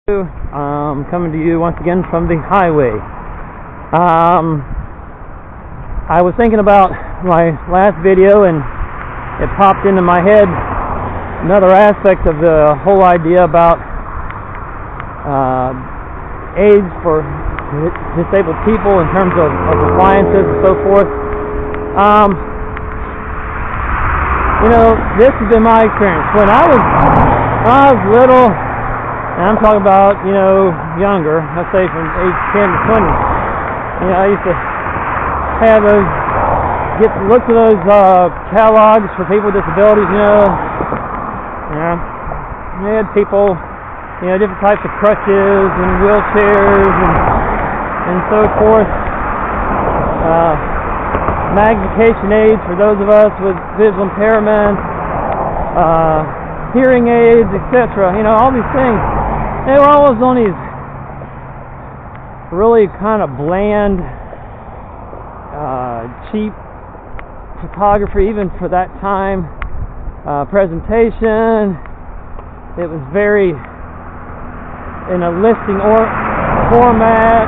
Coming to you once again from the highway. I was thinking about my last video and it popped into my head another aspect of the whole idea about aids for disabled people in terms of appliances and so forth. This has been my experience. When I was little, and I'm talking about, younger, let's say from age 10 to 20. I used to have look at those catalogs for people with disabilities, They had people, different types of crutches and wheelchairs and so forth. Magnification aids for those of us with visual impairment, hearing aids, etc. All these things. They were always on these really kind of bland, cheap photography, even for that time. Presentation. It was very in a listing format.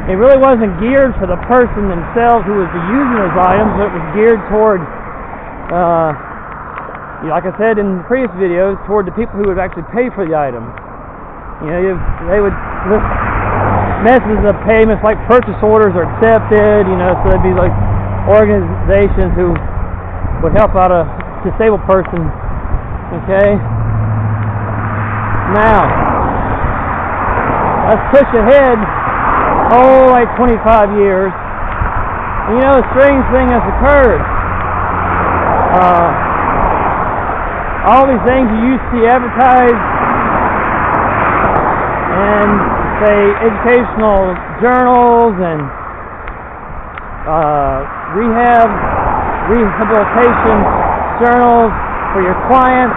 It really wasn't geared for the person themselves who was using those items. It was geared toward, like I said in the previous videos, toward the people who would actually pay for the items. They would list messages of payments like purchase orders are accepted. So there'd be like organizations who would help out a disabled person. Okay. Now, let's push ahead. Like 25 years. A strange thing has occurred. All these things you used to see advertised in, say, educational journals and rehabilitation journals for your clients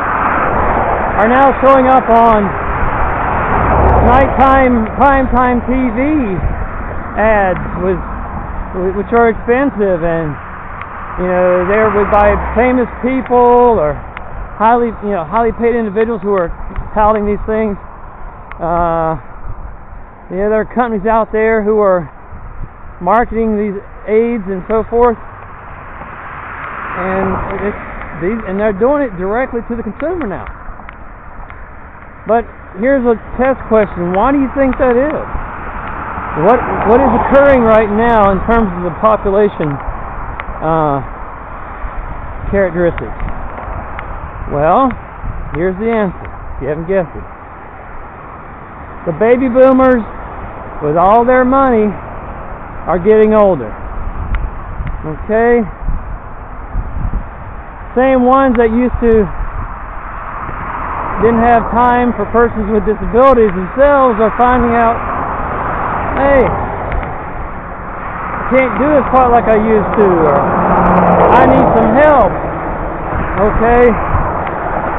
are now showing up on nighttime, primetime TV ads which are expensive, and they're by famous people or highly paid individuals who are touting these things. There are companies out there who are marketing these aids and so forth, and they're doing it directly to the consumer now. But here's a test question: why do you think that is? What is occurring right now in terms of the population characteristics? Well, here's the answer, if you haven't guessed it. The baby boomers, with all their money, are getting older. Okay? Same ones that didn't have time for persons with disabilities themselves are finding out, hey, I can't do this quite like I used to, or I need some help. Okay?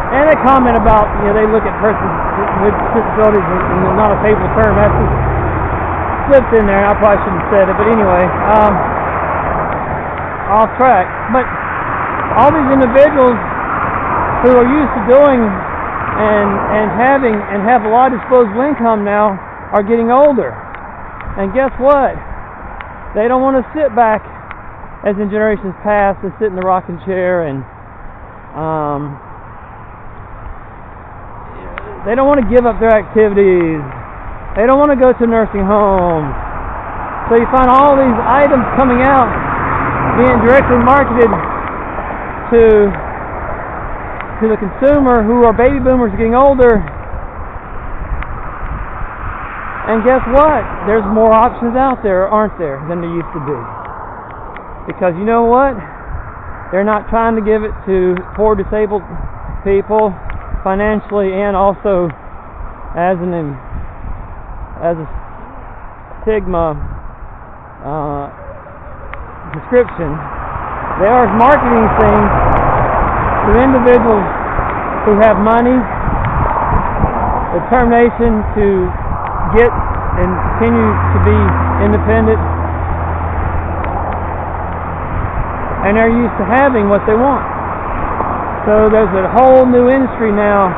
And they comment about, they look at persons with disabilities, and not a favorable term, that's just slipped in there. I probably shouldn't have said it, but anyway, off track. But all these individuals who are used to doing and have a lot of disposable income now are getting older. And guess what? They don't want to sit back as in generations past and sit in the rocking chair, and they don't want to give up their activities. They don't want to go to a nursing home. So you find all these items coming out being directly marketed to the consumer, who are baby boomers getting older. And guess what? There's more options out there, aren't there, than there used to be. Because you know what? They're not trying to give it to poor disabled people financially and also as a stigma description. They are marketing things to individuals who have money, determination to get and continue to be independent, and they're used to having what they want. So there's a whole new industry now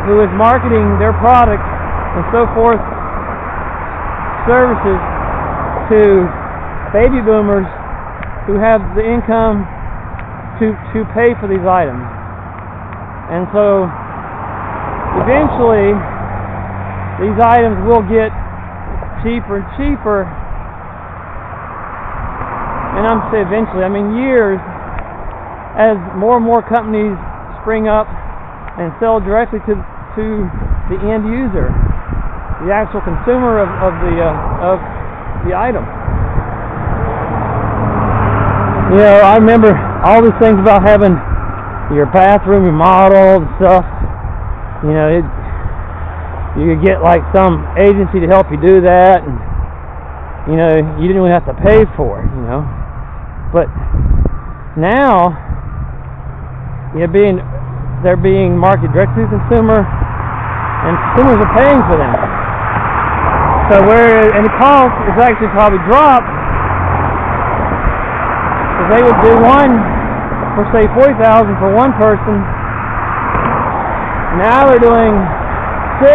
who is marketing their products and so forth, services, to baby boomers who have the income to pay for these items. And so eventually these items will get cheaper and cheaper. And I'm saying eventually, I mean years, as more and more companies spring up and sell directly to the end user, the actual consumer of the item. You know, I remember all these things about having your bathroom remodeled and stuff. You know, you could get like some agency to help you do that, and you know, you didn't really have to pay for it. You know, but now, you know, they're being marketed directly to the consumer, and consumers are paying for them. So and the cost is actually probably dropped, because they would do one for say $40,000 for one person. Now they're doing 6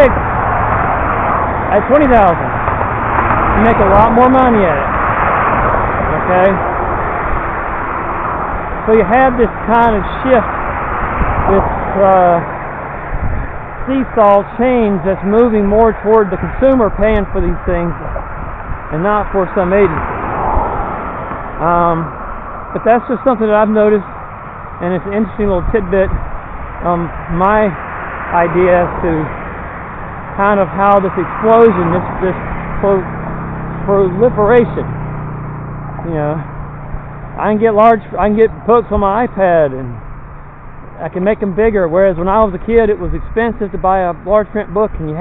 at $20,000. You make a lot more money at it. Okay? So you have this kind of shift, this seesaw change that's moving more toward the consumer paying for these things and not for some agency. But that's just something that I've noticed, and it's an interesting little tidbit. My idea as to kind of how this explosion, this proliferation, you know, I can get books on my iPad and I can make them bigger, whereas when I was a kid it was expensive to buy a large print book, and it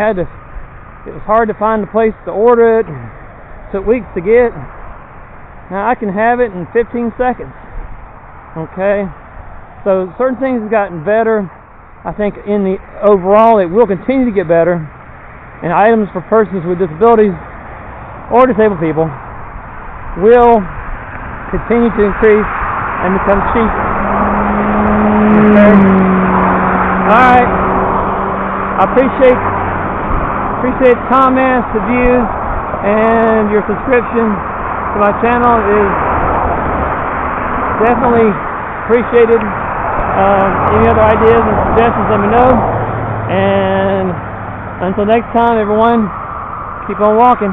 was hard to find a place to order it, it took weeks to get. Now I can have it in 15 seconds. Okay, so certain things have gotten better. I think in the overall it will continue to get better, and items for persons with disabilities or disabled people will continue to increase and become cheap. Okay. Alright, I appreciate comments, the views, and your subscription to my channel is definitely appreciated. Any other ideas and suggestions, let me know. And until next time, everyone, keep on walking.